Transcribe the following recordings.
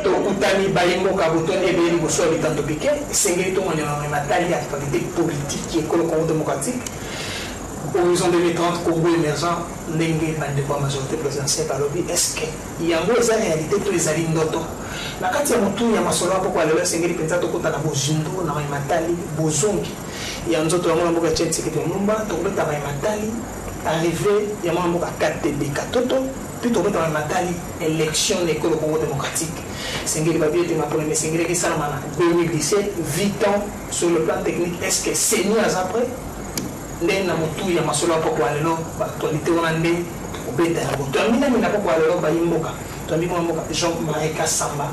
Tokutani Bayimbo Kabuton et Béli Bosso habitant de Piquet, Sengé Ton en Matali, actualité politique et économique démocratique. Horizon 2030, Congo émergent, Nengue, Bandebois, majorité présidentielle par lobby. Est-ce qu'il y a une réalité pour les alliés d'autres? Na kati ya mutu ya masolo hapo kwa leo sengeli penza tokota na bozindo na Matali bozongi ya nzoto ya mwana mboka chenzi kitu nyumba tokota na Matali arrivé ya mwana mboka KTB katoto puis tokota na Matali élection de le Congo démocratique sengeli babie te ma premier sengeli qui sala mana 2017 8 ans sur le plan technique est-ce que c'est nous après ndé na mutu ya masolo hapo kwa leo actualité wana ndé obeta na boto amina mina hapo kwa leo bayimboka Jean-Marie Kassamba,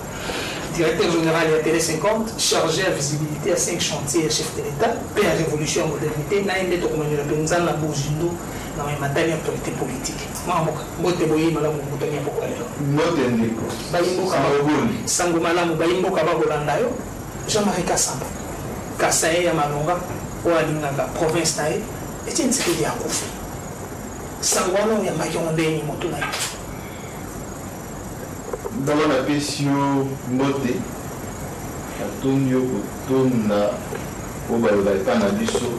directeur général de la Télé 50, chargé à visibilité à 5 chantiers, chef de l'État, paix à révolution, modernité, naïne de Tokomani la Penzan, la Bozindo, dans les matériaux actualité politique. Mote boyi malamu mutania pourquoi là. Mote ndiko. Bayimbo kabagoli. Sango malamu bayimbo kabagolanda yo. Jean-Marie Kassamba. Kassaye ya malonga o alingaka province nae. Etienne Tshisekedi akufa. Sango wana ya makionde ni moto nae. Dans la PCO Moté, Antonio Kotonda, Obalobata Nabiso,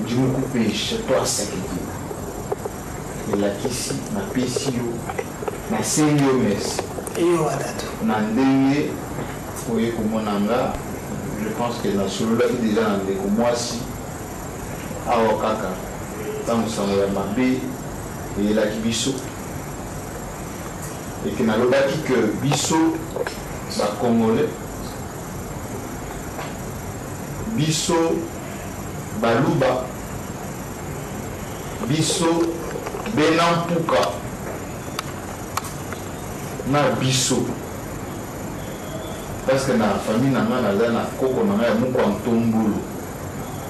Djumuku Pêche, toi Saketi. Et la Kissi, na PCO, na Sengyo Messi. Et yo Adato. Nandenge, Oye Kumonanga, je pense que la solo là qui déjà nandé comme moi si, Awakaka, Tamusanga Mabe, et la Kibiso. Et que nous avons dit que Bisso, c'est Congolais, Bisso, Balouba, Bisso, Benampuka, na Bisso. Parce que dans la famille, nous avons un coco, nous avons un Moukantombolo.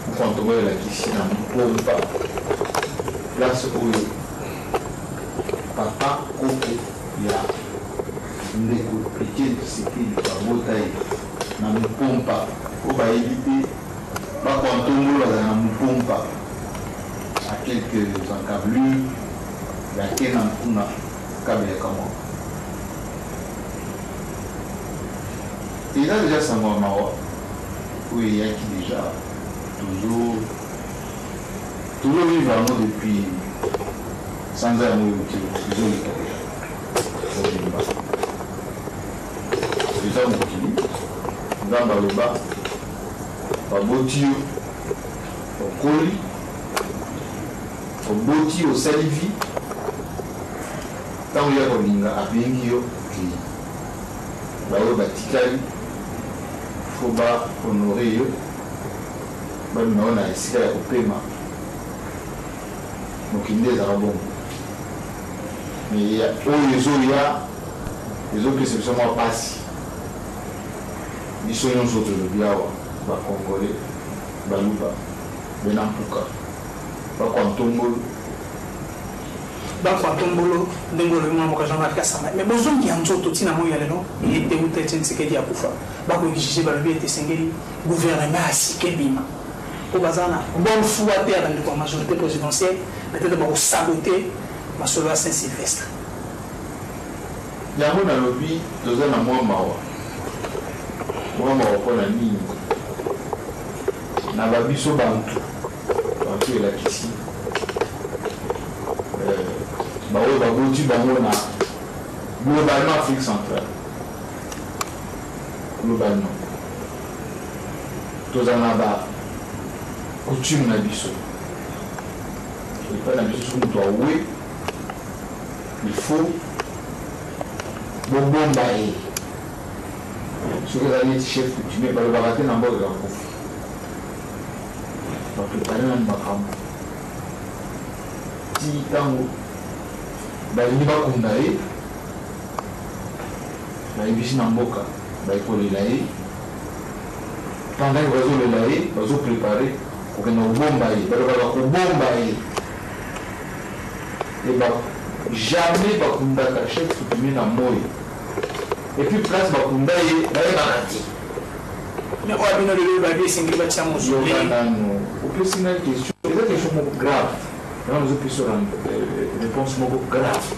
Moukantombolo est là qui s'y n'a pas. Place où papa, coco. Ya ndeko Etienne Tshisekedi babotai na mupompa oba éviter ba kontongola na mupompa à quelques encablures ya kena kuna kabele kama il a déjà sa maman oui il y a qui déjà toujours vivant depuis sans amour toujours déjà mokili nzambe aloba baboti yo okoli oboti osali vi ntango ya kolinga abengi yo okei baoyo batikali fo bahonore yo babima yo na esika ya kopema mokili nde ezala bongo mais oyo ezoya ezopesa biso mwa pasi biso nyonso tolobi awa bacongolais baluba benampuka bakwantombolo ndenge olobi mwa moka Jean-Marie Kassamba mais bozongi ya nzoto ntina moi ya lelo ete uta Etienne Tshisekedi akufa bakoexige balobi ete esengeli gouvernement asike bima po baza na bonne foi te ya bandeko ya majorité présidentielle peut-être bakosabote masolo ya Saint-Sylvestre yango nalobi toza na mwa mawa mpona nini na babiso bantu elakisi baoyo baboti bango na globalement Afrique centrale globalement toza na coutume na biso epai na biso so moto awe il faut bobomba ye soki ezali neti chef coutumier balobaka te na mboka kakofi baprepare nani makambo ti ntango balingi bakunda ye bayebisi na mboka bakolela ye pendant bazolela ye bazoprepare kokenda kobomba ye balobaka kobomba ye jamais bakundaka chef coutumier na moi et puis place bakunda ye bayebaka te mais oyo bino lelo babi esengeli batia mozoleanano opesi na question eza question moko grave wana ozopesa réponse moko grave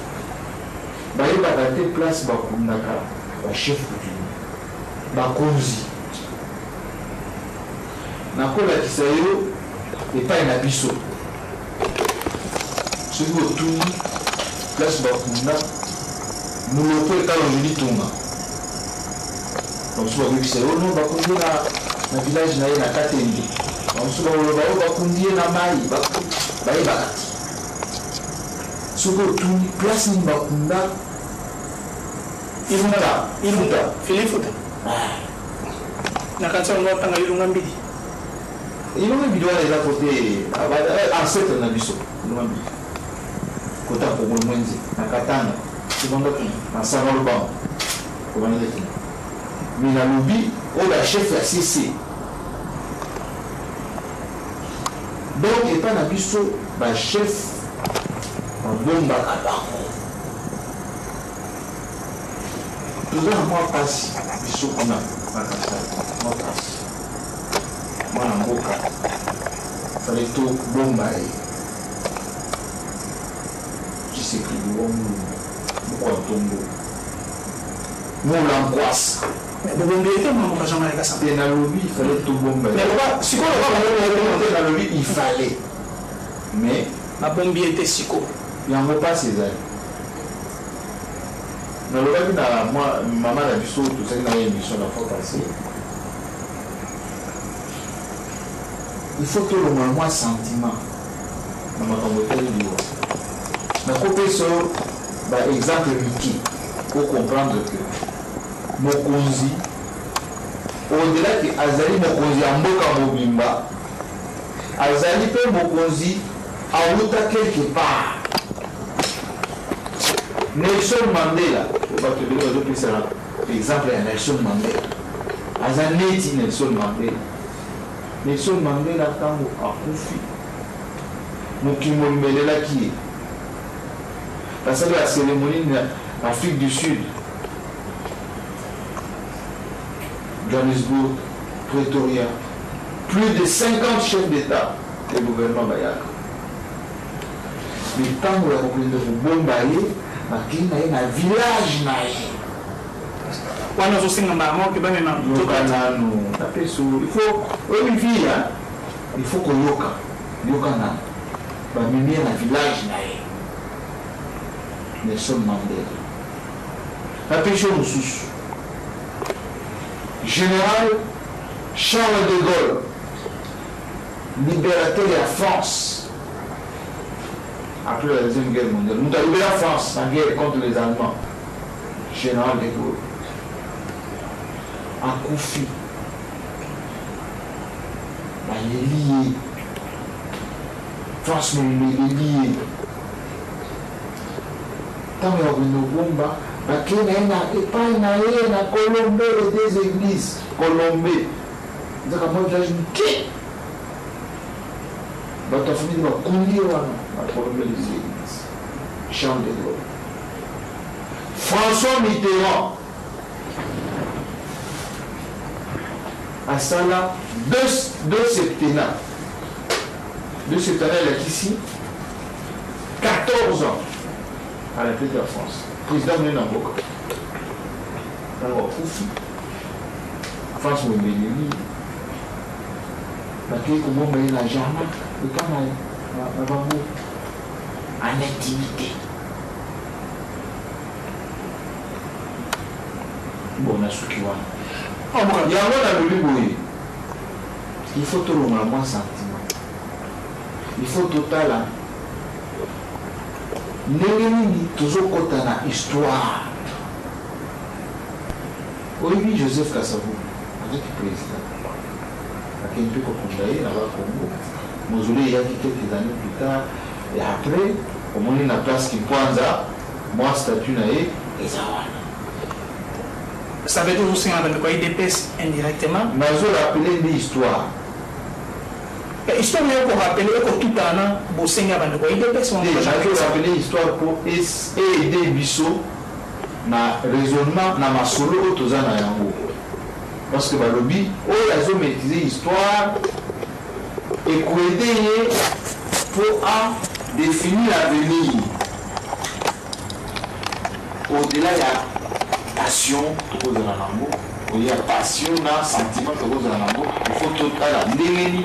bayebaka te place bakundaka chef coutumier bakonzi nakolakisa yo epai na biso soki otuni place bakunda moloko etalongeli tunga bamosusu bakokisa yo no bakundi na village na ye na Katende bamosusu bakoloba oyo bakundi ye na mai bayebaka ti soki otuni place nini bakunda ifuta filifuta nakati yango otanga ilunga mbili ilunga mbili wana eza kote ancêtre na biso ilunga mbili kota kongo mwenze na Katanga tibanda na sanga lobamo kobanda te mais nalobi oyo bachef ya CC donc epa na biso bachef babombaka bango toza na mwa pasi biso kuna bakasala mwa pasi mwana mboka fale tobomba ye Tshisekedi wa mokwa ntongo molankwasa bobombi ete mwa jamana ya kasamba te nalobi fale tobomba ye sikoyo nalobi il fallait mais babombi ete siko yango pasi ezali nalobaki na mama na biso tozali na ye émission na fois passé il faut tolonga mwa sentiment na makambo etali liwa nakopesa baexemple mike ocomprendre que mokonzi au-delà ke azali mokonzi ya mboka mobimba azali mpe mokonzi awuta quelque part. Nelson Mandela bato ebele bazopesana exemple ya Nelson Mandela aza neti Nelson Mandela. Nelson Mandela ntango akufi mokili molembelelaki ye basali ya cérémonie na Afrique du Sud, Johannesburg, Pretoria, plus de 50 chefs d'État et gouvernement bayaka. Mais ntango ya kokende kobomba ye bakei na ye na village na ye wana ozosenga mbamo ke bamema yoka nano tapeso il faut oyivia il faut koyoka yoka nano bamemi ye na village na ye Nelson Mandela tapesio mosusu général Charles de Gaulle, libérateur de la France après la Deuxième Guerre mondiale. Nous avons libéré la France en guerre contre les Allemands. Général de Gaulle a confié les liés. France me les liés. Tant que nous avons bakei na ye na Colombe les deux églises Colombe nzaka mwa village moke bato ya famille bakundi wana na Colombe les églises Charles de Gaulle. François Mitterrand asala deux septennats elakisi 14 ans à la tête de la France. Président de Namboka. Alors, Koufi, France Mouembeleli, bakei kobomba ye na jardin, eka na bango en intimité. Bon, nasuki wana. Yango nalobi boye, il faut tolonga mwa sentiment. Il faut totala ndenge nini tozokota na histoire. Oyebi Joseph Kasavu azaki président akei mpe kokunda ye na bakongo mozole eyaki quelques années plus tard et après omoni na place Kimpwanza mwa statut na ye eza wana. Ça veut dire aussi qu'on a IDPS indirectement. Nazorappele nde histoire. Histoire qu'on rappelle que tout le temps, Bossing a bandé IDPS. Nazorappele histoire pour aider Bisso na raisonnement na masolo toza na yango. Parce que balobi oyo azo maîtriser histoire et aider pour définir l'avenir. Au-delà ya passion tokozala nango oya passion na sentiment tokozala nango il faut totala ndenge nini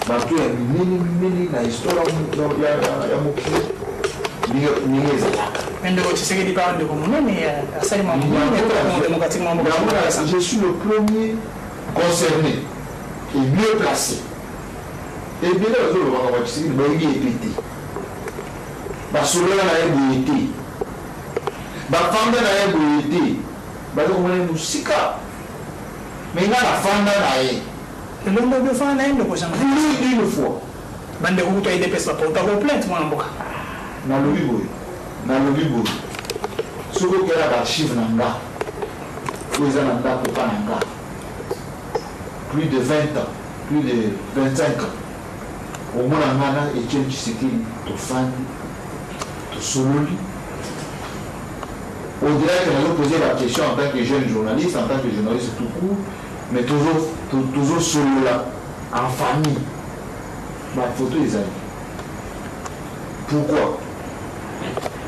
bato ya minene na histoire ya mokili ndenge ezalaka. Je suis le premier concerné et mieux placé. Et bien là, je vais Tshisekedi bayebi epete basolola na ye boye te bafanda na ye boye te baza komona mosika me nga nafanda na ye elongo biofana na ye ndeko janga plus d'une fois bandeko kutu aidps baporta complainte mwana mboka nalobi boye soki okela baarchive na nga oyo eza na ndako mpa na nga plus de 20 ans plus de 25 ans omona nga na Etienne Tshisekedi tofandi tosololi au-delà que nous poser la question en tant que jeune journaliste, en tant que journaliste tout court, mais toujours solo là, en famille. Ma photo les amis. Pourquoi?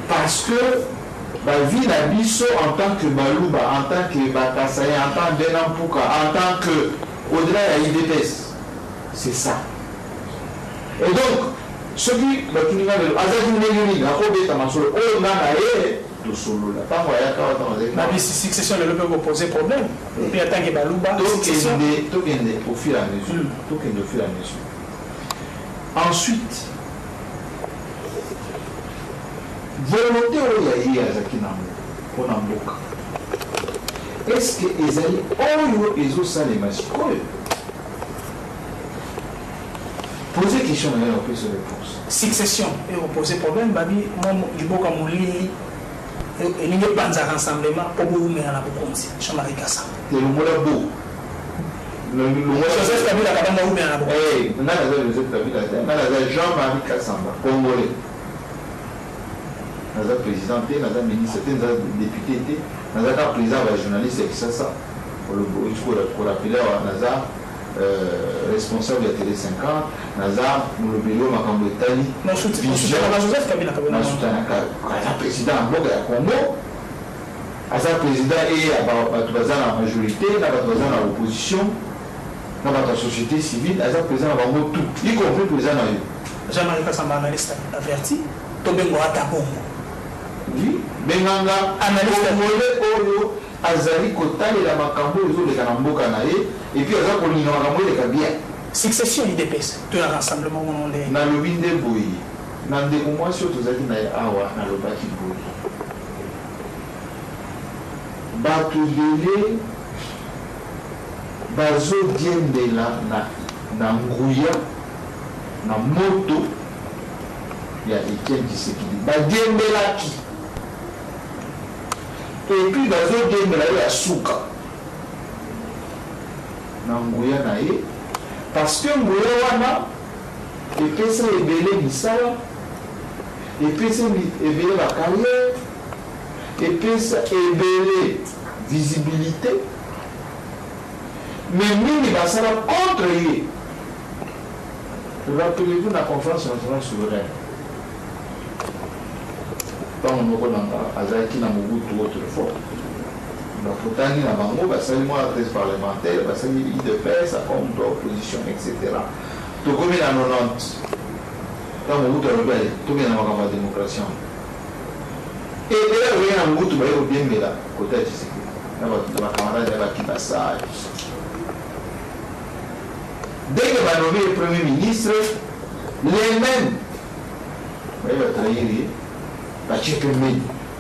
Parce que la vie la biso en tant que Balouba, en tant que Bakasaye, en tant que Denampuka, en tant que au-delà de la IDPS, c'est ça. Et donc, ceux qui ont de solo là tant voyage quand on succession le peut poser problème et puis attendre que balouba succession au fur et à mesure au fur et à mesure. Ensuite volonté oyo ya azaki nango mpona mboka est-ce que ezali oyo ezosalema sikoyo? Posez question na yo apesa réponse. Succession et poser problème babi mo liboka molili elingi epanzaka rassemblement mpo boyumela na bokonzi Jean-Marie Kassa elongola bo Joseph Kabila kabanga umela na bokonzi nga naza Joseph Kabila te nga naza Jean-Marie Kassamba congolais naza président te naza ministre te naza député te naza ka président ya journaliste ya Kisasa korapele awa naza responsable ya Télé 50 naza molobeli oyo makambo etali Joseph Kabila nasutanaka aza président ya mboka ya Congo aza président e bato baza na majorité na bato baza na opposition na bato ya société civile aza président na bango tout y compris président na yo Jean-Marie Kassamba analyste averti to bengo ata bongo oui benganga congolais oyo azali kotalela makambo ezoleka na mboka na ye et puis aza kolinga makambo eleka bien. Succession IDPS to ya rassemblement mono nde nalobi nde boye na ndeko mwasi oyo tozalaki na ye awa nalobaki boye bato ebele bazodiembela na nguya na moto ya Etienne Tshisekedi badiembelaki et puis bazodiembela ye ya suka na nguya na ye parce que nguya wana epesa ebele misala epesa ebele bacarrière epesa ebele visibilité mais mingi basala contre ye. Rappelez-vous la conférence nationale souveraine ntango moko nanga azalaki na mobutu autrefois bakutani na bango basali mwa adresse parlementaire basali IDPS comme d'opposition etc. tokomi na 90 ntango mobutu alobi ale tokomi na makambo ya démocratie ebele okoki na mobutu baye kodiembela kota ya Tshisekedi na bakamarade ya bakibasa. Dès que va nommer le Premier ministre, les mêmes va trahir, va checker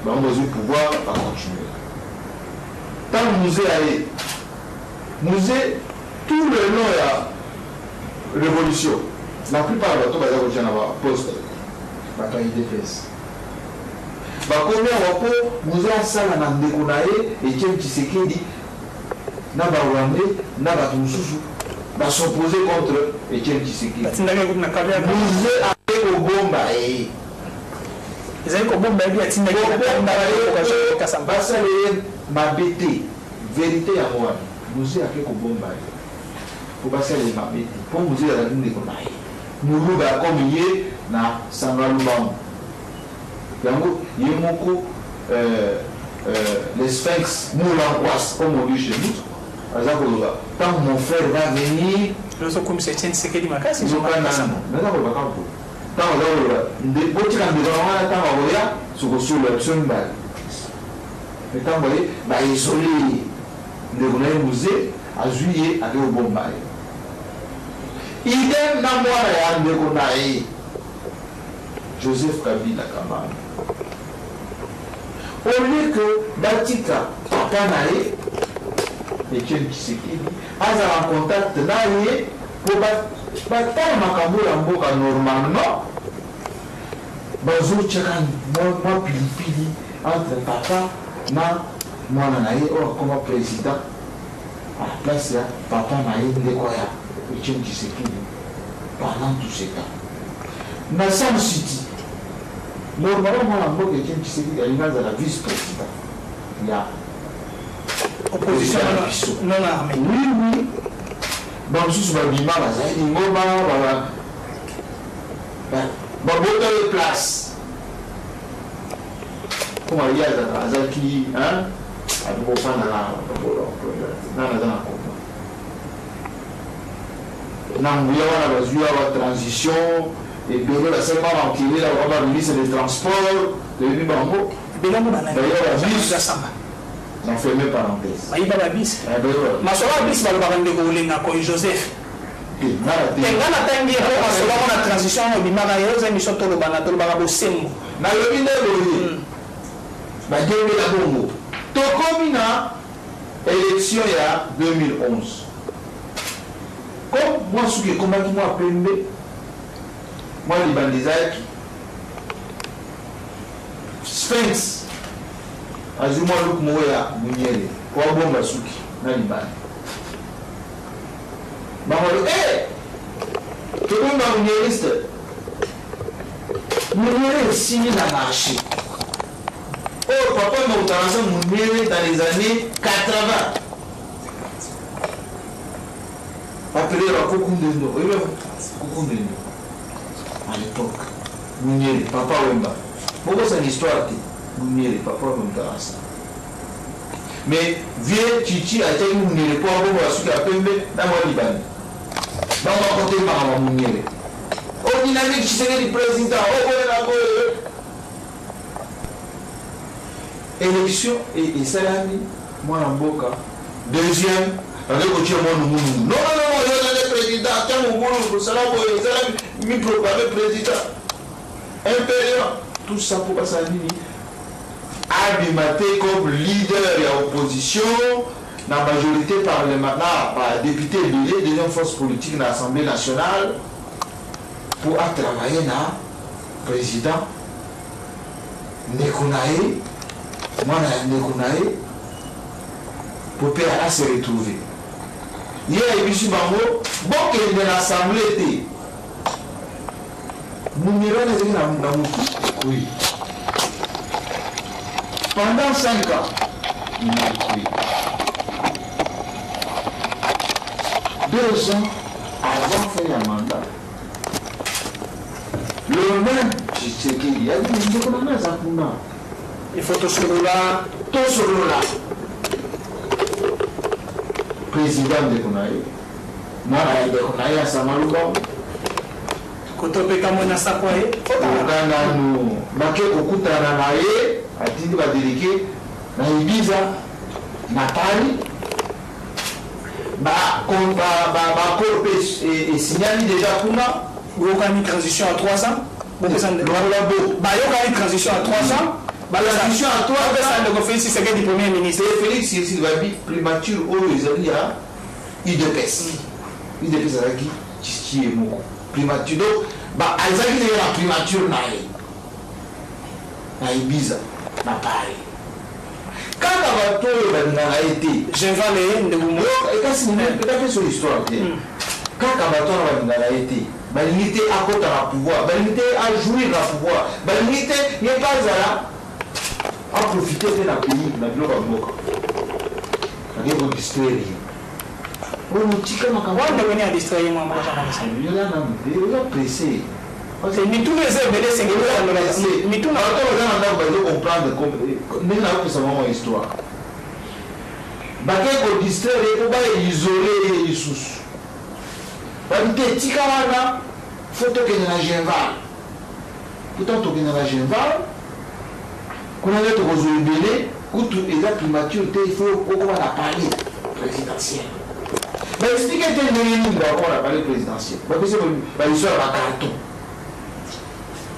va besoin de pouvoir, va continuer. Tant que musée allé, musée, tout le long de la révolution, la plupart de la révolution va poste, va faire IDPS. Va combien de fois, musée a ça la Nandekonae et Etienne Tshisekedi, n'a pas Rwandais, n'a pas Toussousou. Va s'opposer contre Etienne Tshisekedi. Musée avec Obomba. Ils avaient Obomba et Etienne Tshisekedi. Ma bête, vérité à moi. Musée avec Obomba. Pour passer les ma bête. Pour musée à la ligne de Konaï. Nous avons comme hier na Sangalubam. Yango Yemoko les sphinx moulangoise, comme on dit chez nous. Quand mon frère va venir, je suis comme c'est une séquelle de ma casse, ils sont pas dans quand on a des petits candidats, sur le sol, mais quand vous voyez, isolé, le musée, à juillet, avec le bon bail. Idem dans moi, Joseph Kabila Kamara. Au lieu que Batika, papa naïe, Etienne Tshisekedi, a en contact naïe pour bataille Makambo Lamboka normalement. Bazo Tchakan, moi Pilipili, entre papa, moi naïe, comme président. À la place là, papa naïe, Ndekoya, Etienne Tshisekedi, pendant tout ce temps. Dans Sam City, normalement, moi, Etienne Tshisekedi, il y a la vice-président. Il y a opposition non armée. Oui. Dans le sous Babima, il y a des places. Comment il y a des qui, hein? La transition et puis la seulement enquêter la ministre des Transports de l'Unibango. D'ailleurs la bus j'en fais mes parenthèses. Il va la bis. Ma soeur bis va le baron de Goulinga comme Joseph. Et là la tangi la transition au bimara yoza mission to le bana to le bara bosembo. Na le binde boye. Ba demi la bongo. To komina élection ya 2011. Comme moi, ce qui est combattu, moi, les bandisaki, Sphinx, Azuma Luk Moya, Mouniere, pour Bomba Souki, Naliban. Mamalo, tout le monde a Mouniere est signé dans le marché. Oh, papa m'a utilisé Mouniere dans les années 80. Appelé à Kokundendo, à l'époque, Mouniere, papa Wemba. Pourquoi c'est une histoire de Mouniere, papa Wemba. Mais vieux Chichi a été Mouniere pour avoir un sucre à Pembe dans le Liban. Dans mon côté, par Mouniere. Au dynamique, tu sais, le président, élection et salami, moi en boca. Deuxième, avec le non, président, président. Impérial, tout ça pour passer à Nini. Abimaté comme leader et opposition, la majorité parlementaire, député élé, deuxième force politique de l'Assemblée nationale, pour travailler dans le président Nekonae, moi Nekonae, pour PRA se retrouver. Il y a eu ici Bango, bon que de l'Assemblée était. Nous n'irons pas dans mon oui. Pendant 5 ans, oui. 2 ans avant de faire un mandat. Le même, il y a dit, il faut tout sur là. Président de Konaï, moi, de Konaï à Samalouba. Quand on peut comme ça, quoi, nous, Baké Okutana Naé, a dit va déléguer, na Ibiza, na Paris, et signalé déjà pour moi. Vous avez une transition à 3 ans. Vous avez une transition à 3 ans. La transition à 3 ans, Félix Tshisekedi du Premier ministre. Félix Tshisekedi primature où ils ont dit IDPS. IDPS avec qui est mon primature. Donc, ils ont dit la primature na Ibiza, na Paris. Quand on a été, j'invente de vous montrer. Et c'est une sur l'histoire. Quand on a été, il était à côté du pouvoir, il était à jouir du pouvoir, il était, il n'est pas là à profiter de la pays, de la globe. Il y a une distraire. On a distraire moi. Il y a pressé. Mais tous les MBD, c'est que mais tout le monde va comprendre comme histoire. Bakeko distraire et pas isoler les sous. Parce que Tikawana, photo que na Genval. Pourtant, tu es dans la Genval, qu'on a dit que vous avez belé, ou tu es là, il faut qu'on va parler présidentiel. Mais expliquez que tu es venu à la parler présidentiel. Parce que c'est l'histoire de carton.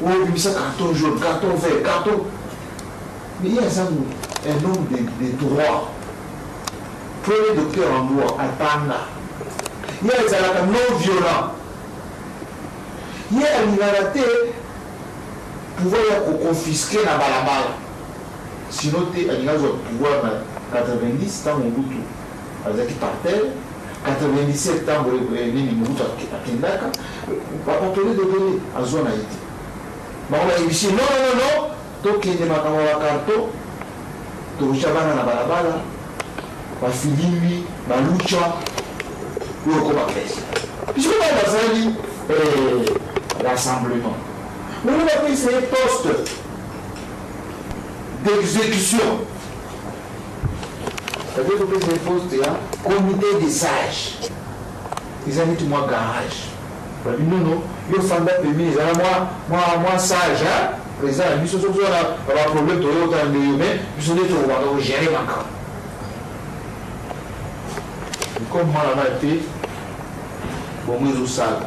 Ou il y a carton jaune, carton vert, carton. Mais il y a un homme de droit. Premier docteur en droit, à Tanda. Il y a des actes non violents. Il y a une liberté pouvoir confisquer la balabala. Sinon, tu as pouvoir 90 ans, Mobutu, avec par terre, 97 ans, Mobutu à Kendaka, papa te le donner à zone Haïti. Mais on a dit non, donc il y a un carton, tu as la balabala, la filimbi, la lucha, ou le puisque on a rassemblement. Mais on a pris ces postes d'exécution. C'est-à-dire que ces postes, comité des sages. Ils ont dit moi garage. Non, il faut faire permis. Moi sage, président, il faut avoir un problème de l'autre, mais il faut gérer ma camp. Comme moi, on a été, bon, nous sommes salles,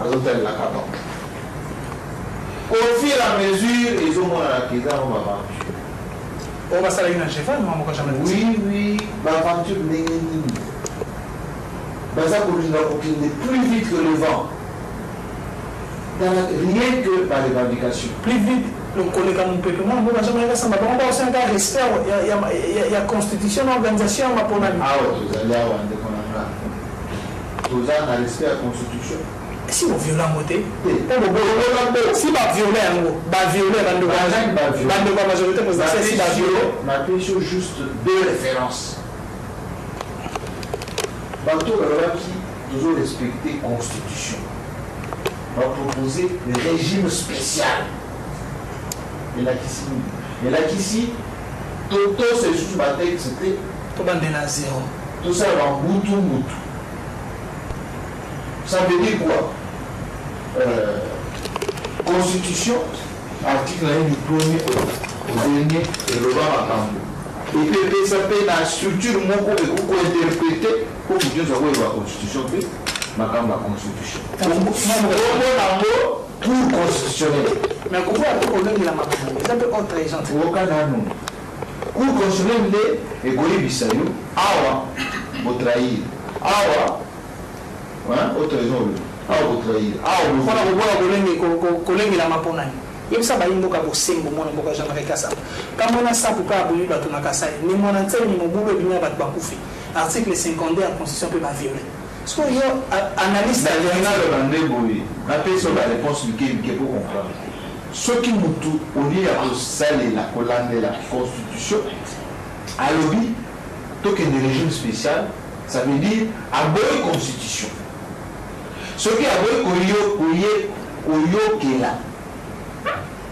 à l'hôtel de la cabane. Au fur et à mesure, ils ont la question, on va s'arrêter dans le cheval, oui, l'aventure n'est pas ça pour plus vite que le vent. Rien que par les revendications. Plus vite, le collègue à mon peuple, moi, on va aussi un respect, il y a constitution, organisation, on va pour l'année. Ah oui, vous allez avoir un respect à la constitution. Si vous violez la moté, si vous violez la majorité présidentielle, si vous violez, ma question juste deux références. Bateau qui toujours respecter la constitution va proposer le régime spécial. Et là qu'ici, Toto c'est juste ma tête, c'était tout ça va Moutou. Ça veut dire quoi? Constitution, article 1 du premier au dernier, et le bas à et puis ça peut la structure mon pour interpréter pour que Dieu soit la constitution, ma constitution. Pour constitutionnel. Mais pourquoi tout problème de la maman? C'est un peu autre exemple. Aucun non. Pour constitutionnel, et Goli Bissayou, awa, vous trahir. Awa, autre raison. kolenge la mapona yebisa bayimboka bosembo mwana mboka Jean-Marie Kasamba kamona sapu ka boyi bato na Kasai ni mwana ntse ni mobulo binya bato bakufi article 52 en constitution peut pas violer ce qu'on y a analyse le rendez-vous na peso la réponse qui pour comprendre ce qui mutu oli ya kosala la kolande la constitution à lobby token de régime spécial ça veut dire à bonne constitution. Ce qui a voulu Oyokela,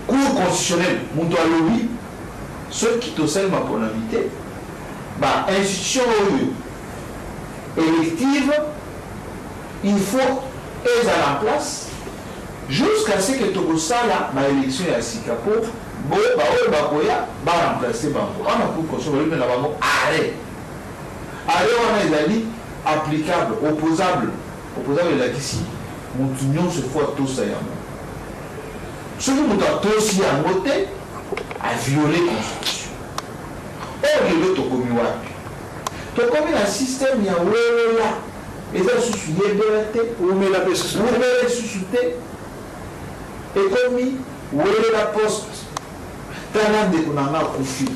Cour constitutionnelle, Moutoualoui, ceux qui te servent pour l'inviter, institution élective, il faut être à la place jusqu'à ce que Togosala, ma élection à Sikapo, remplacer Bango. On a pour constitution, mais là-bas, arrêt. Arrêt, on a dit applicable, opposable là ici, mon union se fait tout ça. Ce qui nous a tous y à voter, à violer la constitution. Or, il y a l'autre commis. Tu as un système, il y a là. Et ça, sous ou met la personne, ou met la société. Et commis, ou la poste. Tu as un déconnant à conflit.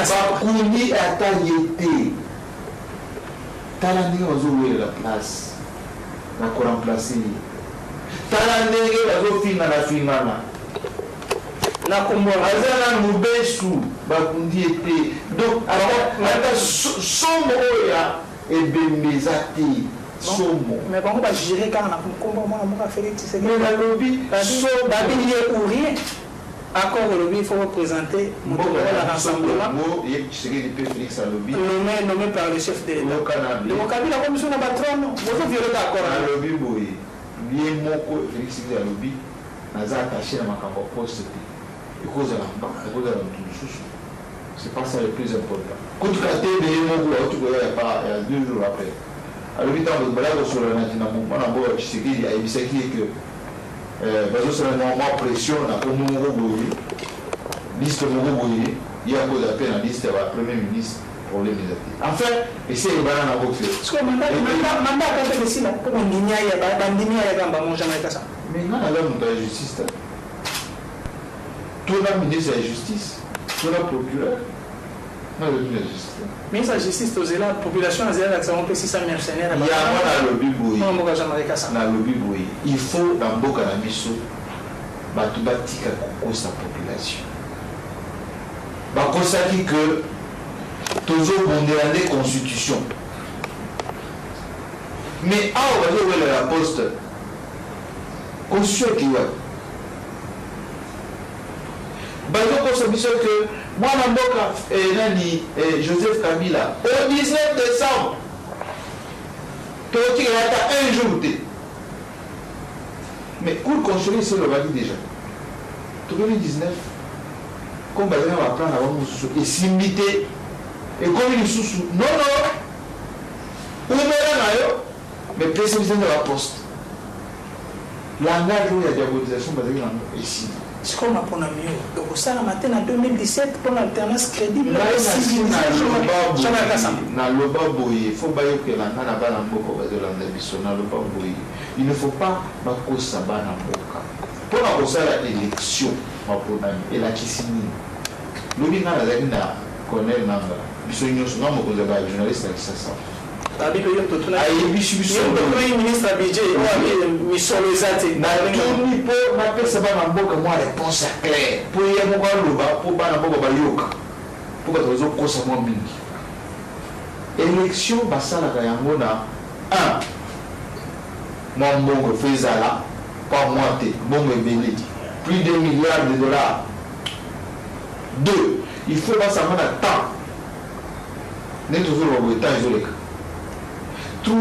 Bakuni atayete tala ndenge bazowela place na koremplace tala ndenge bazofingana na kombo aza na mobesu bakundi ete donc alors ata somo oya ebembeza te somo. Mais comment on va gérer quand on a fait les mais la lobby il est ou rien. Accord au lobby, il faut représenter le rassemblement nommé par le chef de l'État. Le Mokabi, la commission n'a pas trop, non. Vous avez violé d'accord. Le lobby, oui. Bien, mon Félix le lobby, n'a pas attaché à ma campagne poste. C'est pas ça le plus important. Quand tu as été de mon tu il y a 2 jours après. Alors, il y a un peu sur le que parce que pression liste il y a un appel en liste à Premier ministre pour les ministres. Enfin, essayez de faire un peu. Parce que mandat quand ici là, comme on dit il y a mon jamais ça. Mais non, là on a la justice. Tout le ministre de la justice, tout le procureur. Mais la justice, la population a dit 600 mercenaires. Il y a un lobby bouilli. Dans le lobby bouilli. Il faut dans beaucoup de biso, batubatika sa population. Bakosaki que toujours on est la constitution. Mais on va dire la poste. Constitution qui est. Constitution que moi, Joseph Kabila, au 19 décembre, tu as un jour. Mais pour construire, c'est le valide déjà. Tu as 19, comme on va prendre avant et s'imiter, et comme il est sous, non, mais précisément de la poste. Langage où il y a diabolisation, ici. Ce qu'on a pour mieux. Donc ça, le matin en 2017, pour l'alternance crédible, il ne faut pas pour la élection et la Kissini. Nous connaît journaliste avec ça. ministre budget réponse claire pour y élection basalaka yango na 1 mon bongo faisala pas moitié bongo ebele plus de milliards de dollars. 2 il faut pas savoir le temps n'est toujours le temps isolé. 3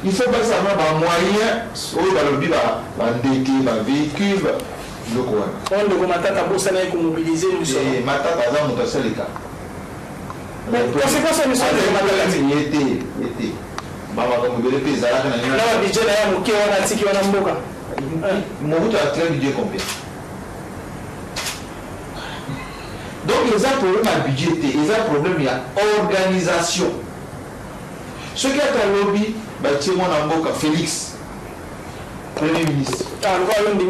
il faut pas savoir les moyens où le lobby va dédier va véhicule le quoi on le matata bossa na mobiliser nous sommes matata za moto salika. Mais conséquence nous sommes été baba comme bele pe zala kana na la budget na ya moke wana tiki wana mboka mobutu a très budget combien. Donc il y a un problème à budget, il y a un problème à organisation. Ce qui est un lobby, c'est mon amboka Félix, Premier ministre. Le lobby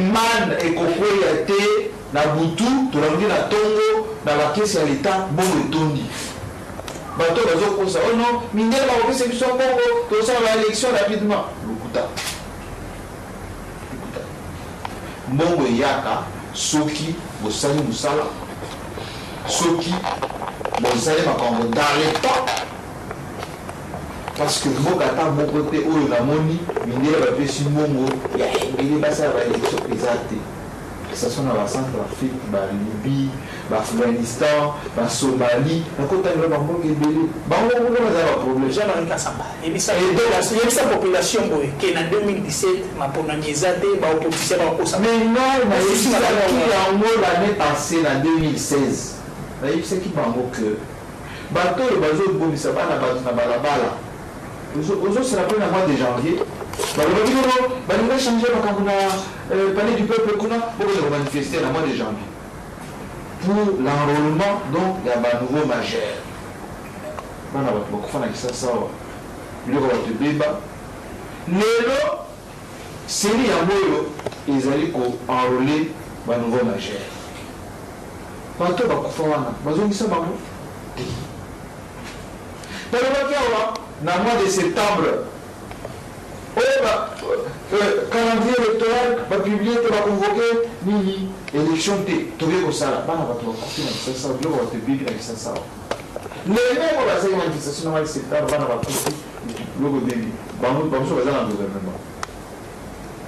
man et Koko Yate, Nabutu, Tourangi na Tongo, na bakesi à l'État, bon et tondi. Bato bazo kosa, oh non, minel va ouvrir ses Congo, tout ça va l'élection rapidement. Lukuta. Mbongo Yaka, Soki, Bosali Moussala, Soki, Bosali Makongo dans les temps. Parce que Mokata, mon côté, où il a moni, Minel va faire sur Mongo, il va faire l'élection exacte. Que ce soit dans la Centrafrique, la Libye, l'Afghanistan, la Somalie, la côte de l'Amérique est belle. On a un problème. Jean-Marie Kassamba. Et donc, il y a sa population qui est en 2017, ma ponamisate, ma opposition à Kosa. Mais non, il y a l'année passée, en 2016. Il y a ce qui m'a dit que bateau et bateau de Bombissa, na balabala. Aux autres, c'est la première mois de janvier. On va changer le palais du peuple qu'on a manifester le mois de janvier. Pour l'enrôlement, donc, il y a un nouveau majeur. On va faire ça. Il y a un débat. Lélo, c'est lui à Moyo, ils allaient enrôler un nouveau majeur. Bateau va faire ça. Bazou qui ça va dans le mois de septembre, calendrier électoral va publier, va convoquer l'élection. Tu veux que ça va te Les mêmes ont la manifestation dans le secteur, on va avoir tout le début. Bamou va dans le gouvernement.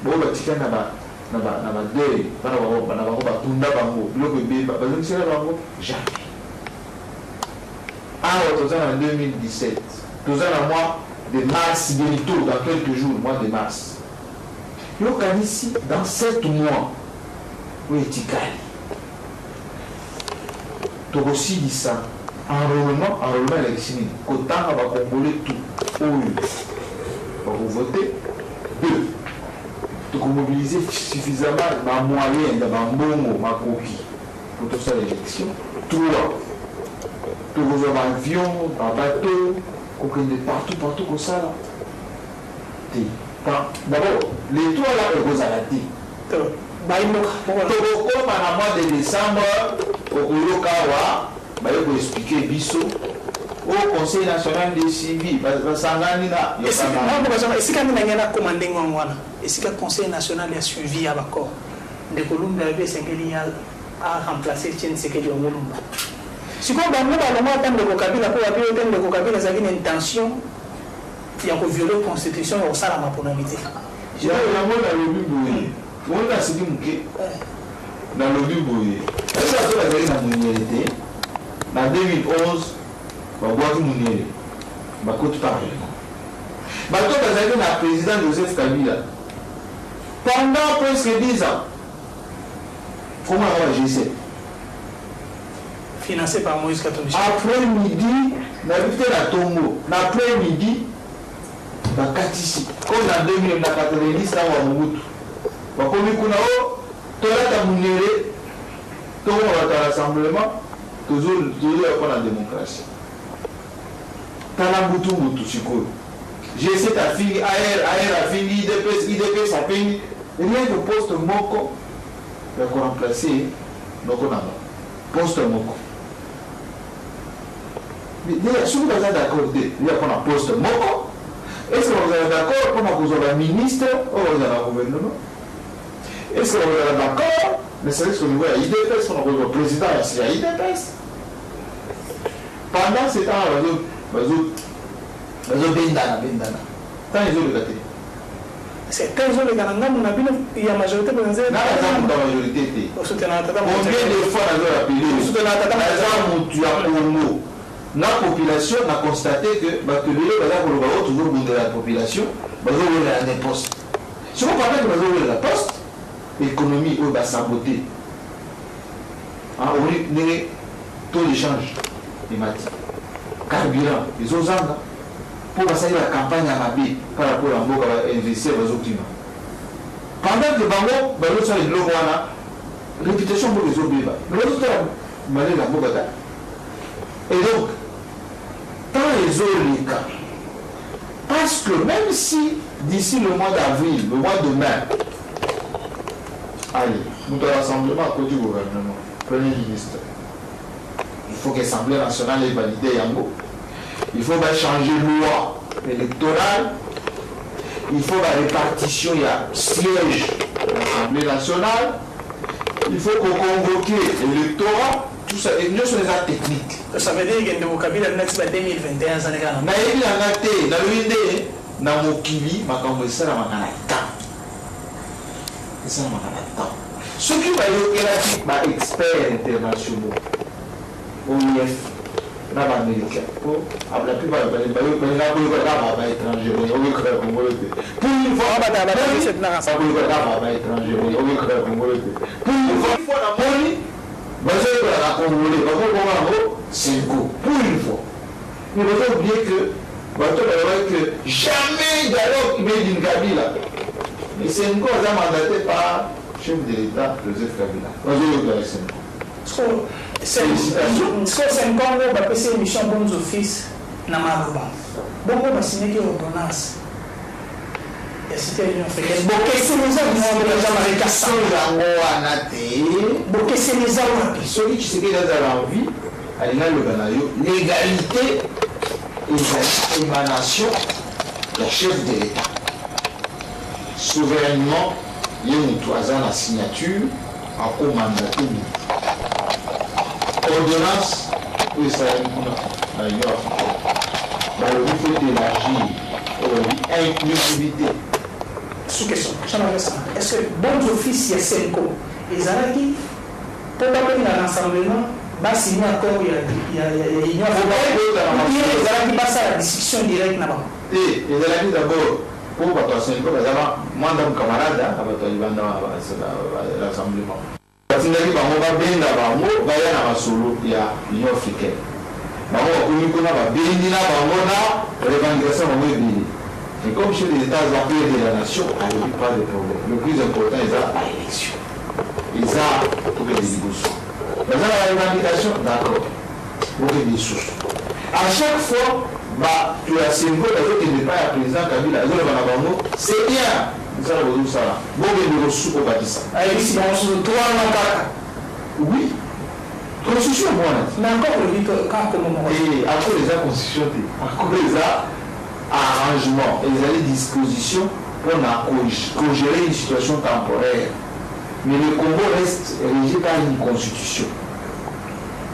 Bon, bah, tu fais na ba deuil, na ba tunda bango, le bébé, bah, c'est là bango, jamais. Ah, en 2017, tous en mois de mars, bientôt, dans quelques jours, mois de mars. Le cas ici, dans 7 mois, oui, tu gagnes. Tu as aussi dit ça. Enrôlement électif. Autant on va composer tout. On va voter. 2. Tu as mobilisé suffisamment de moyens, de bonbons, ma coquille pour tout ça l'élection. 3. Tu as un avion, un bateau, partout comme ça. D'abord, les 3 là, ils vont arrêter. Comme en mois de décembre, au Kawa, il faut expliquer Bisso au Conseil national des civils. Est-ce qu'il y a un commandant est-ce que le Conseil national a suivi à l'accord de Colombie a remplacé Tshisekedi au Molumba? Si on a une intention, il y a une violer la constitution au sein de la monarchie. Il y a un lobby. On a dit que dans le lobby, est-ce que la minorité en 2011, on va voir tout le monde. On va côté parler. Mais toi, tu as le président Joseph Kabila. Pendant presque 10 ans, comment on va gérer? Financé par Moïse Katumbi. Après-midi, on a vu la Tombo. L'après-midi, on a ici. Comme en 2090, on a Mobutu. Bakomi kunao, tolata munere, tomo wata rassemblement, toujours la démocratie. Tana butu sikoyo. J'ai cette affaire, AR affaire, IDP ça fait rien que poste moko, il faut remplacer noko namba. Poste moko. Mais si vous êtes d'accord, il y a un poste moko. Est-ce que vous êtes d'accord pour que vous avez un ministre ou vous avez un gouvernement? Est-ce que vous êtes d'accord? Mais c'est ce que vous voyez, IDPS, on a le président ici à IDPS. Pendant ce temps, Bendana. Tant ils ont le gâté. C'est 15 ans, il y a majorité de majorité. Combien de fois on a appelé la population a constaté que toujours de la population, la poste. Si vous parlez de la poste, l'économie va saboter. On est taux d'échange climatique, carburant, les autres ans, pour passer la campagne à Mabé par rapport à Mboka investir dans le climat. Pendant que Bango, Bango sont les globaux, réputation pour les autres bébés. Mais les autres, malgré la Mboka. Et donc, dans les autres cas, parce que même si d'ici le mois d'avril, le mois de mai, allez, nous avons rassemblement à côté du gouvernement, Premier ministre, il faut que l'Assemblée nationale ait validé Yango. Il faut changer la loi électorale. Il faut la répartition, il y a siège de l'Assemblée nationale. Il faut qu'on convoque l'électorat. Tout ça, et nous sommes des actes techniques. Ça veut dire que nous avons 2021 ans. Ce qui va être experts internationaux, OIF, l'Américain, la plupart des étrangers, pour une fois, il ne faut oublier que jamais dialogue made in Kabila. Mais c'est une cause mandatée par le chef de l'État, Joseph Kabila. C'est un Congo qui a passé une mission bons office dans Maroba. Bon, on va signer une ordonnance. Et c'était l'Union africaine. Celui qui s'est dans l'envie, l'égalité et l'émanation du chef de l'État. Souverainement, il y a une toison à signature en commandaté. Ordonnance Oui, ça a une union africaine. Dans le but d'élargir l'inclusivité. Sous-question, est-ce que bons offices, il y a 5 ans, ils ont pour pas dans l'ensemble, bah signer encore il y a union africaine, ils ont passé à la discussion directe là-bas. Et ils ont dit d'abord, pour passer encore, moi dans mon camarade, à l'assemblement. Parce que nous avons bien d'abord, nous avons un solo, il y a l'union africaine. Nous avons une revendication et comme chez les États empires de la nation, il n'y a pas de problème. Le plus important, c'est l'élection. Ils ont pour les négociations. Dans la revendication, d'accord. Pour les sources. À chaque fois, tu as symbole, tu n'es pas le président Kabila, c'est bien. Nous allons ça. Bon, nous sommes au bâtissement. Ici, on se retrouve en oui. Constitution, moi. Mais encore, le vite, quand comment. Et après les constitutions, après les arrangements et les dispositions pour congéler une situation temporaire. Mais le Congo reste régi par une constitution.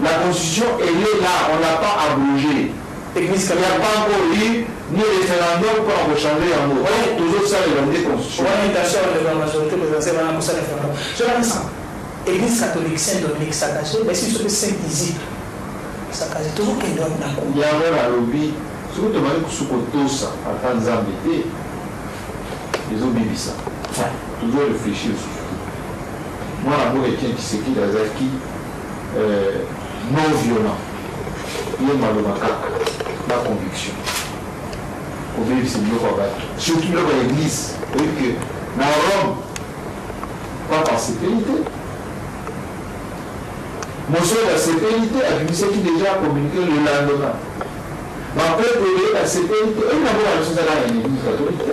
La constitution, elle est là, on ne l'a pas abrogée. Il n'y a pas encore eu ni référendum pour changer en mot. Toujours ça, les constitutions. Oui, bien sûr, la majorité présidentielle va pour ça référendum. Je l'ai dit, l'Église catholique Saint-Dominique s'attache, mais si c'est Saint-Dizier, ça casse toujours qu'il doit être d'accord. Il y a un lobby. Si vous demandez que tout ça, à temps d'embêter, ils ont bibi ça. Toujours réfléchir sur tout. Moi, la mot est qui c'est qui non violent. Il y a ma conviction. Au début, c'est mieux qu'on va. Surtout dans l'église. Vous voyez que dans Rome, pas par sécurité. Mon soeur, la sécurité a vu ce qui déjà communiqué le lendemain. Mais après, la sécurité, il n'y a pas de chose à l'église catholique.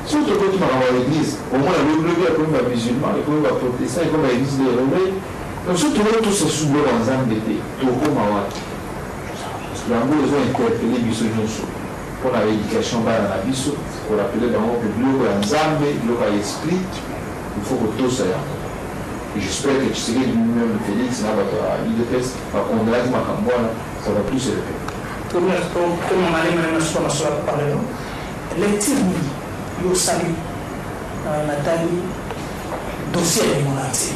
Surtout quand tu m'as l'église, au moins le bleu comme un musulman, et comme un protestant, et comme l'église des réveils. Donc, surtout tous ces sous-blocs en Zambété, tout comme à Watt. Les Angolais ont interpellé Bissot pour l'éducation dans la Bissot, pour l'appeler dans le bleu en Zambé, le esprit, il faut que tout ça. Et j'espère que tu sais que lui-même, Félix, ça va plus se répéter. Comme on a dit, on parler les tyrannies, ils ont salué Nathalie, dossier de mon entier.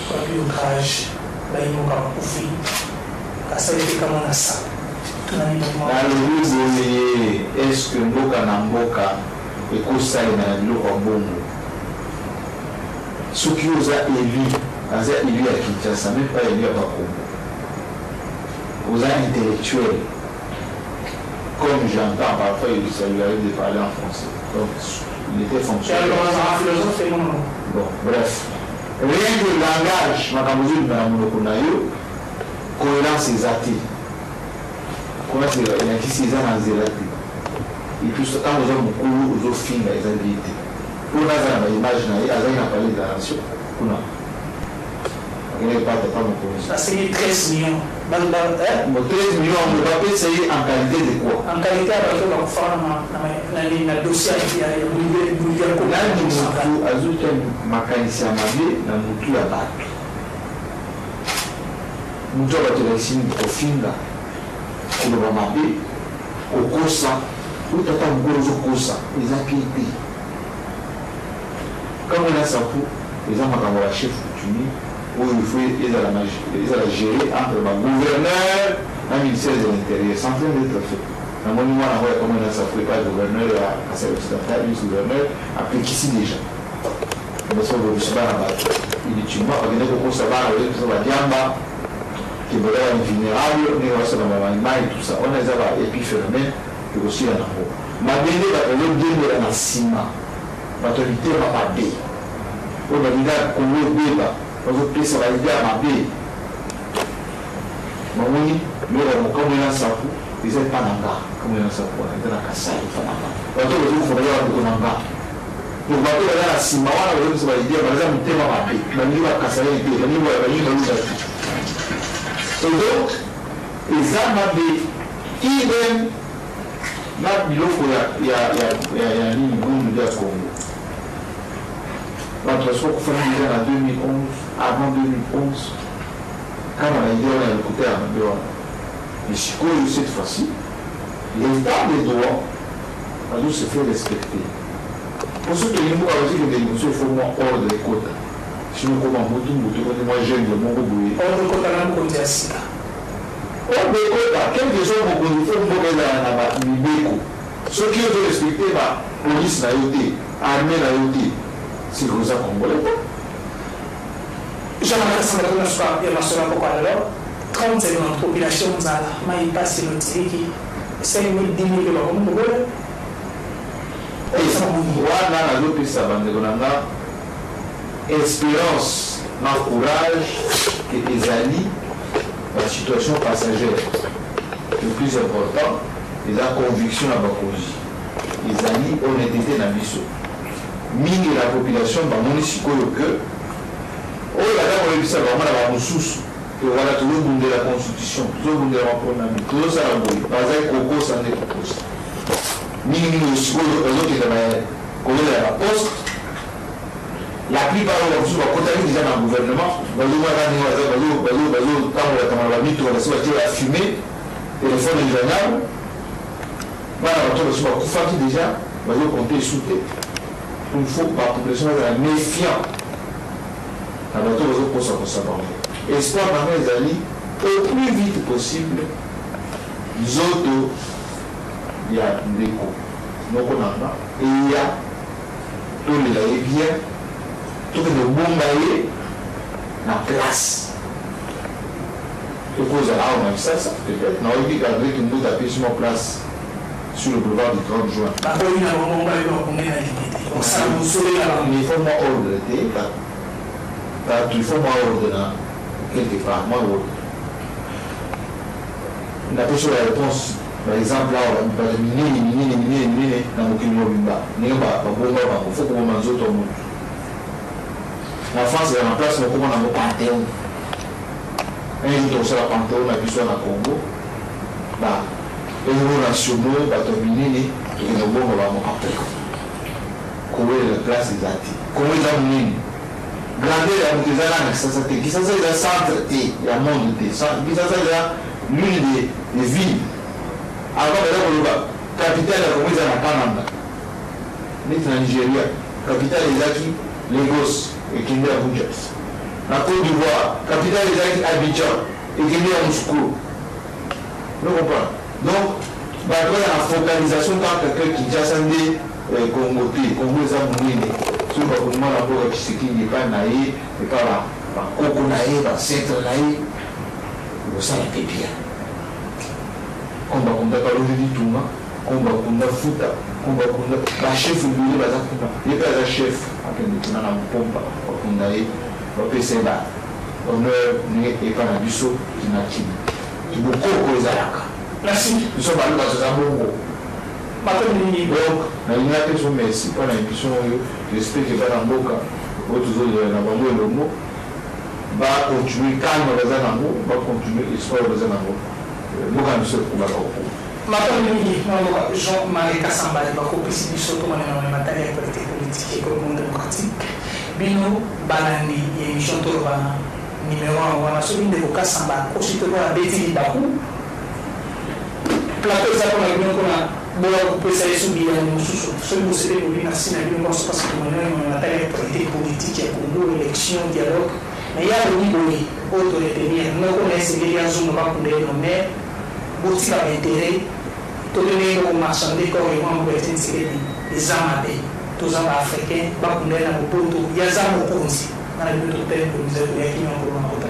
Pour le courage, ils ont coupé, ça a été comme on a ça. Est-ce que Mboka Namboka et Kosa et Nabilo ceux qui ont élu à Kinshasa, même pas élu à Bakongo, aux intellectuels, comme j'entends parfois, ça lui arrive de parler en français. Donc, il était fonctionnaire. Bon, bref. Rien que le langage, cohérence exacte. Comment c'est il y a qui s'est en et puis ce temps aux films les invités. Pour nous imaginer, il a parlé de la nation. Ça c'est 13 millions. 13 millions, on ne va pas essayer en qualité de quoi? En qualité de la forme, le dossier comme on a ça pour les gens qui ont chef coutumier, où il faut gérer entre le gouverneur et le ministère de l'Intérieur. C'est en train d'être fait. Dans mon moment, on voit comment on a ça pour le gouverneur à sa occidentale, le gouverneur après qui s'y déjà. On va se voir là-bas. Il dit tu m'as pas gagné beaucoup ça va avec ça va diamba qui va être vulnérable, mais on va se voir et tout ça. On a ça et puis phénomène et aussi en haut. Ma béné va aller bien de la cima. L'autorité va pas bien. On va dire qu'on veut bien. On veut que ça va aider à ma bien. Mais oui, mais comme on a ça pour, ils n'ont pas d'anga. Comme on a ça pour, ils ont la casse, ils font d'anga. On va dire qu'il faut aller à l'anga. Donc, on va dire à la cima, on va dire que ça va aider, par exemple, on va bien. On va dire à casser les pieds, on va dire à l'anga. Et donc, les armes qui même, là, il y a une ligne de Congo. Notre soir, qu'on fait en 2011, avant 2011, quand on a dit on a écouté à Mabéwa, Mais cette fois-ci, l'état des droits a dû se faire respecter. Pour ceux qui ont dit que les émotions, il faut moins ordre des quotas. Sinon, comment moi j'aime le monde bouillé. Ordre des quotas, là, on dit ça. Ordre des quotas, quelque chose pour qu'on fait un mobile. Ceux qui ont respecté la police, la l'armée, c'est comme ça qu'on voulait. J'aimerais que ça me donne un peu alors. 30 secondes, population, mais il passe le tiriki. 5 000, 10 000 euros. Et ça, on a l'opération espérance, courage que les alliés, la situation passagère. Le plus important, les convictions à Bakoji. Les alliés, honnêteté dans l'issue. Mine la population, mon ici, que. Oh là là, on a vu ça vraiment dans la ressource. Et voilà, tout le monde de la constitution, tout le monde de la programme, tout le monde a la par exemple, Coco, ça n'est pas poste. Minimum, les autres qui sont la poste, la plupart de la côté déjà dans le gouvernement, la fumée, téléphone ingéniable, déjà, compter sous tête. Il faut que la population soit méfiante. La bateau va pour ça. Espoir dans les alliés, au plus vite possible, les autres, il y a des coups. Donc on en a. Et il y a tous les bien, tous les bons baillés, la place. Et cause là, on a vu ça, peut-être. On a vu qu'André Kimbo a pris sur place sur le boulevard du 30 juin. Mais il faut moins ordonner. Il faut moins ordonner. Quelque part, moi, on a pris sur la réponse. Par exemple, là, on va miner dans le Kimobimba. Il faut qu'on mange autre monde. En France, il y a une place où on a un panthéon. Un jour, on a un panthéon, on a vu ça au Congo. Les héros nationaux, miner, et le bon, on va m'appeler. Comment est la place des artistes? Comment est la mine? Grandeur ya mutezana na sasa te kisasa ila centre te ya monde te kisasa ila l'une des villes avant de la capitale ya Kongo na Panama ni na Nigeria capitale ezaki Lagos et Kenya Abuja na Côte d'Ivoire capitale ezaki Abidjan et Kenya Moscou vous comprenez donc bah la focalisation quand quelqu'un qui déjà sandé Congo eza munene sur le gouvernement la bourre qui s'est qui n'est pas naïf et pas la coco naïf la centre naïf ça la fait bien combat contre pas le du tout combat contre futa combat contre la chef du lieu la zakuna il pas la chef akende tuna na pompa contre naïf va passer là honneur n'est pas na biso kinakini beaucoup cause alaka merci nous sommes allés dans ce bongo. Donc, il y a des choses, mais si pas l'ambition, j'espère que va dans le cas, votre zone de la banque le mot, va continuer calme dans un amour, va continuer espoir dans un amour. Nous allons se trouver là. Makamini, Jean-Marie Kassamba, il va couper si surtout dans les matériels politiques et économiques démocratiques. Bino, Banani, et émission Torba, numéro 1, on a celui de Kassamba, aussitôt la Betty Bakou. Plateau, ça, on a bien qu'on a. Bon, on peut essayer de subir un sous ce que vous savez, vous l'avez assis dans le parce que on a une politique, il y a une élection, dialogue. Mais il y a le niveau autre retenir. Nous connaissons les liens, nous avons des nommés, boutique à intérêt, tout le monde marchandé, comme ils vont vous essayer des armes tous les Africains, pas pour les il y a des armes pour nous. Dans le but de faire, vous avez qui ont pour